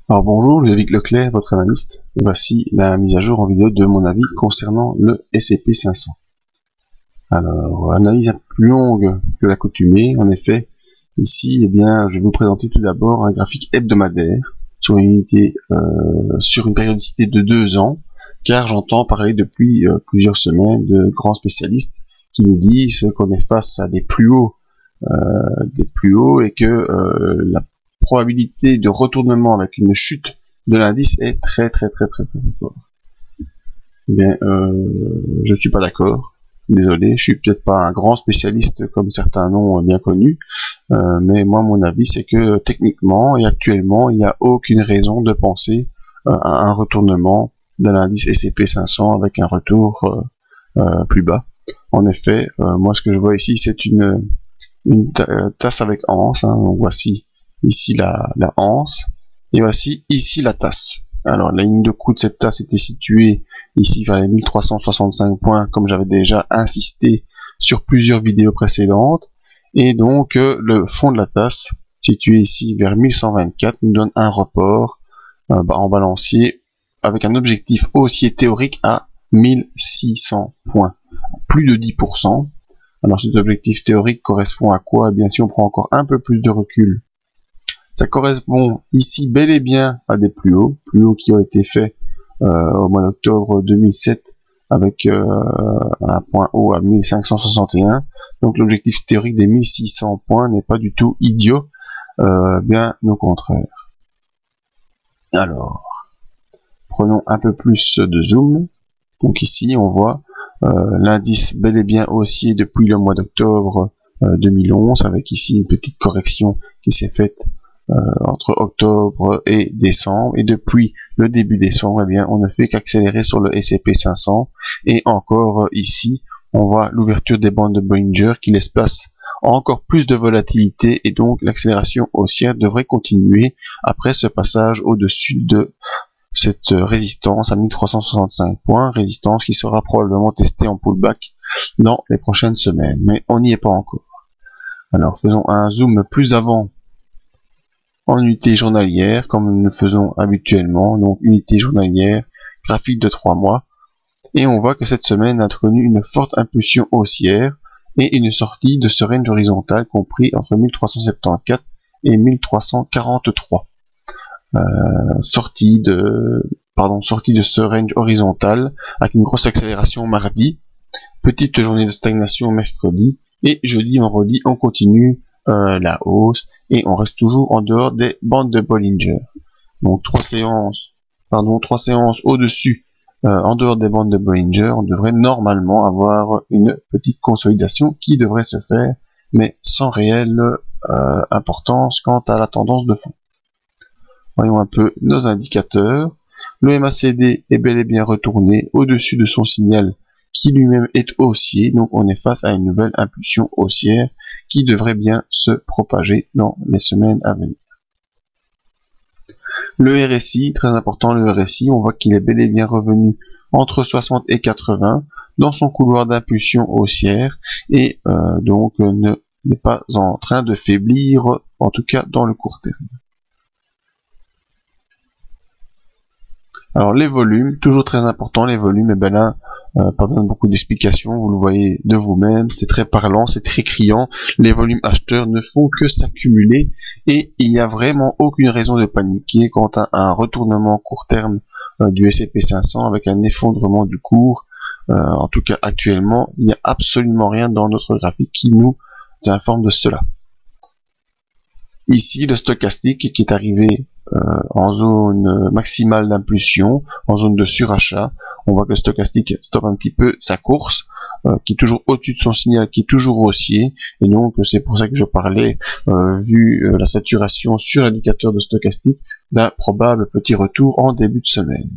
Alors bonjour, Ludovic Leclerc, votre analyste, et voici la mise à jour en vidéo de mon avis concernant le S&P 500. Alors, analyse un peu plus longue que l'accoutumée, en effet, ici, je vais vous présenter tout d'abord un graphique hebdomadaire sur une périodicité de 2 ans, car j'entends parler depuis plusieurs semaines de grands spécialistes qui nous disent qu'on est face à des plus hauts et que la probabilité de retournement avec une chute de l'indice est très fort. Je suis pas d'accord. Désolé, je suis peut-être pas un grand spécialiste comme certains noms bien connus, mais moi mon avis c'est que techniquement et actuellement il n'y a aucune raison de penser à un retournement de l'indice S&P 500 avec un retour plus bas. En effet, moi ce que je vois ici c'est une tasse avec anse, hein. Donc voici ici la anse et voici ici la tasse. Alors la ligne de coup de cette tasse était située ici vers les 1365 points, comme j'avais déjà insisté sur plusieurs vidéos précédentes, et donc le fond de la tasse situé ici vers 1124 nous donne un report en balancier avec un objectif haussier théorique à 1600 points, plus de 10%. Alors cet objectif théorique correspond à quoi? Eh bien, si on prend encore un peu plus de recul, ça correspond ici bel et bien à des plus hauts qui ont été faits au mois d'octobre 2007 avec un point haut à 1561. Donc l'objectif théorique des 1600 points n'est pas du tout idiot, bien au contraire. Alors, prenons un peu plus de zoom. Donc ici on voit l'indice bel et bien haussier depuis le mois d'octobre 2011, avec ici une petite correction qui s'est faite entre octobre et décembre, et depuis le début décembre, eh bien, on ne fait qu'accélérer sur le S&P 500, et encore ici, on voit l'ouverture des bandes de Bollinger qui laisse place à encore plus de volatilité, et donc l'accélération haussière devrait continuer après ce passage au-dessus de cette résistance à 1365 points, résistance qui sera probablement testée en pullback dans les prochaines semaines, mais on n'y est pas encore. Alors faisons un zoom plus avant en unité journalière, comme nous le faisons habituellement, donc unité journalière, graphique de 3 mois, et on voit que cette semaine a connu une forte impulsion haussière et une sortie de ce range horizontal compris entre 1374 et 1343. Sortie de ce range horizontal avec une grosse accélération mardi, petite journée de stagnation mercredi, et jeudi, vendredi, on continue la hausse et on reste toujours en dehors des bandes de Bollinger. Donc 3 séances au-dessus, en dehors des bandes de Bollinger, on devrait normalement avoir une petite consolidation qui devrait se faire, mais sans réelle importance quant à la tendance de fond. Voyons un peu nos indicateurs. Le MACD est bel et bien retourné au-dessus de son signal qui lui-même est haussier, donc on est face à une nouvelle impulsion haussière qui devrait bien se propager dans les semaines à venir. Le RSI, très important, le RSI, on voit qu'il est bel et bien revenu entre 60 et 80 dans son couloir d'impulsion haussière et donc n'est pas en train de faiblir, en tout cas dans le court terme. Alors les volumes, toujours très important les volumes, et bien là, pas besoin de beaucoup d'explications, vous le voyez de vous-même, c'est très parlant, c'est très criant, les volumes acheteurs ne font que s'accumuler et il n'y a vraiment aucune raison de paniquer quant à un retournement court terme du S&P 500 avec un effondrement du cours. En tout cas actuellement, il n'y a absolument rien dans notre graphique qui nous informe de cela. Ici, le stochastique qui est arrivé en zone maximale d'impulsion, en zone de surachat. On voit que le stochastique stoppe un petit peu sa course, qui est toujours au-dessus de son signal, qui est toujours haussier, et donc c'est pour ça que je parlais, vu la saturation sur l'indicateur de stochastique, d'un probable petit retour en début de semaine.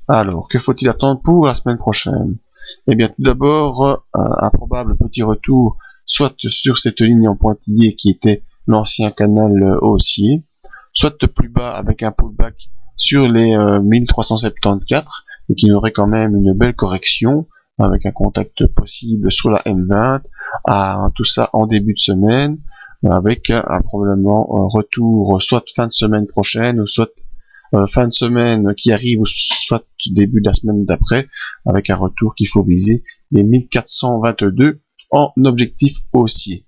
Alors, que faut-il attendre pour la semaine prochaine? Eh bien, tout d'abord, un probable petit retour soit sur cette ligne en pointillé qui était l'ancien canal haussier, soit plus bas avec un pullback sur les 1374 et qui aurait quand même une belle correction avec un contact possible sur la M20, tout ça en début de semaine, avec un probablement retour soit fin de semaine prochaine, ou soit fin de semaine qui arrive, ou soit début de la semaine d'après, avec un retour qu'il faut viser les 1422 en objectif haussier.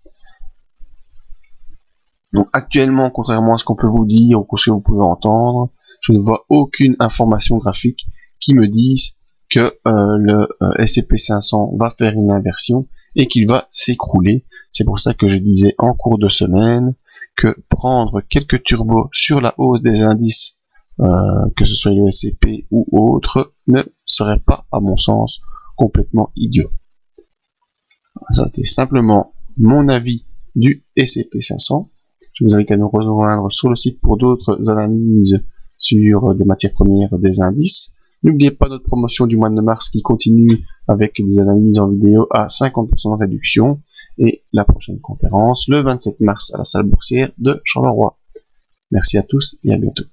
Donc actuellement, contrairement à ce qu'on peut vous dire ou ce que vous pouvez entendre, je ne vois aucune information graphique qui me dise que le S&P 500 va faire une inversion et qu'il va s'écrouler. C'est pour ça que je disais en cours de semaine que prendre quelques turbos sur la hausse des indices, que ce soit le S&P ou autre, ne serait pas, à mon sens, complètement idiot. Ça, c'était simplement mon avis du S&P 500. Je vous invite à nous rejoindre sur le site pour d'autres analyses sur des matières premières, des indices. N'oubliez pas notre promotion du mois de mars qui continue avec des analyses en vidéo à 50% de réduction, et la prochaine conférence le 27 mars à la salle boursière de Charleroi. Merci à tous et à bientôt.